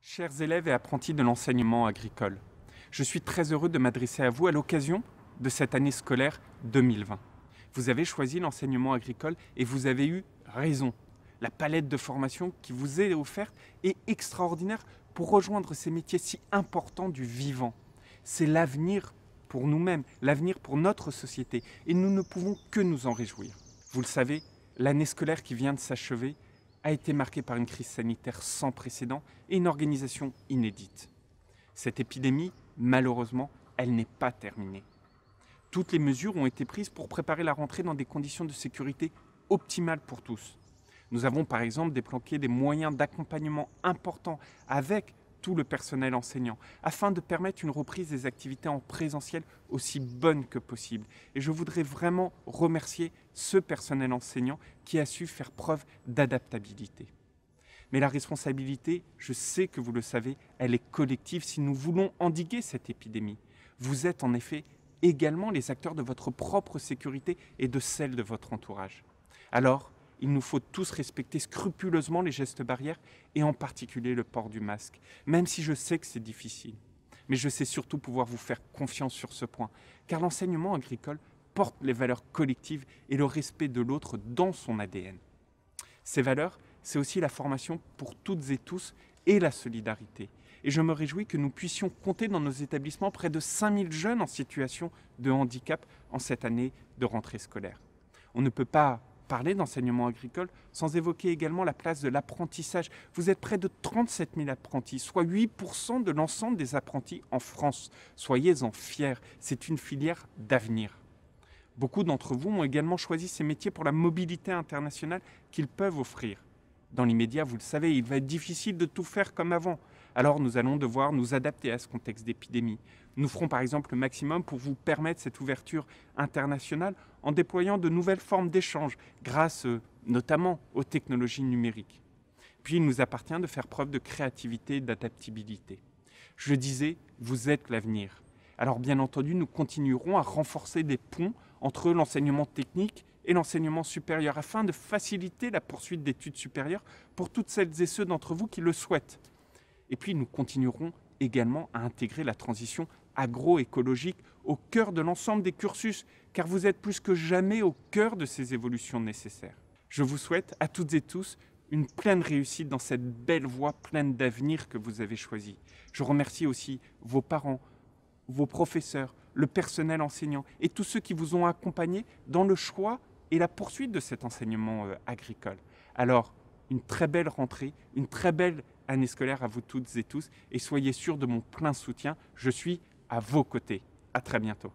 Chers élèves et apprentis de l'enseignement agricole, je suis très heureux de m'adresser à vous à l'occasion de cette année scolaire 2020. Vous avez choisi l'enseignement agricole et vous avez eu raison. La palette de formation qui vous est offerte est extraordinaire pour rejoindre ces métiers si importants du vivant. C'est l'avenir pour nous-mêmes, l'avenir pour notre société et nous ne pouvons que nous en réjouir. Vous le savez, l'année scolaire qui vient de s'achever a été marquée par une crise sanitaire sans précédent et une organisation inédite. Cette épidémie, malheureusement, elle n'est pas terminée. Toutes les mesures ont été prises pour préparer la rentrée dans des conditions de sécurité optimales pour tous. Nous avons par exemple débloqué des moyens d'accompagnement importants avec tout le personnel enseignant, afin de permettre une reprise des activités en présentiel aussi bonne que possible. Et je voudrais vraiment remercier ce personnel enseignant qui a su faire preuve d'adaptabilité. Mais la responsabilité, je sais que vous le savez, elle est collective si nous voulons endiguer cette épidémie. Vous êtes en effet également les acteurs de votre propre sécurité et de celle de votre entourage. Alors, il nous faut tous respecter scrupuleusement les gestes barrières et en particulier le port du masque, même si je sais que c'est difficile. Mais je sais surtout pouvoir vous faire confiance sur ce point, car l'enseignement agricole porte les valeurs collectives et le respect de l'autre dans son ADN. Ces valeurs, c'est aussi la formation pour toutes et tous et la solidarité. Et je me réjouis que nous puissions compter dans nos établissements près de 5000 jeunes en situation de handicap en cette année de rentrée scolaire. On ne peut pas parler d'enseignement agricole sans évoquer également la place de l'apprentissage. Vous êtes près de 37 000 apprentis, soit 8% de l'ensemble des apprentis en France. Soyez-en fiers, c'est une filière d'avenir. Beaucoup d'entre vous ont également choisi ces métiers pour la mobilité internationale qu'ils peuvent offrir. Dans l'immédiat, vous le savez, il va être difficile de tout faire comme avant. Alors nous allons devoir nous adapter à ce contexte d'épidémie. Nous ferons par exemple le maximum pour vous permettre cette ouverture internationale en déployant de nouvelles formes d'échange grâce notamment aux technologies numériques. Puis il nous appartient de faire preuve de créativité et d'adaptabilité. Je le disais, vous êtes l'avenir. Alors bien entendu, nous continuerons à renforcer des ponts entre l'enseignement technique et l'enseignement supérieur afin de faciliter la poursuite d'études supérieures pour toutes celles et ceux d'entre vous qui le souhaitent. Et puis nous continuerons également à intégrer la transition agroécologique au cœur de l'ensemble des cursus, car vous êtes plus que jamais au cœur de ces évolutions nécessaires. Je vous souhaite à toutes et tous une pleine réussite dans cette belle voie pleine d'avenir que vous avez choisie. Je remercie aussi vos parents, vos professeurs, le personnel enseignant et tous ceux qui vous ont accompagné dans le choix et la poursuite de cet enseignement agricole. Alors, une très belle rentrée, une très belle année scolaire à vous toutes et tous et soyez sûrs de mon plein soutien. Je suis à vos côtés. À très bientôt.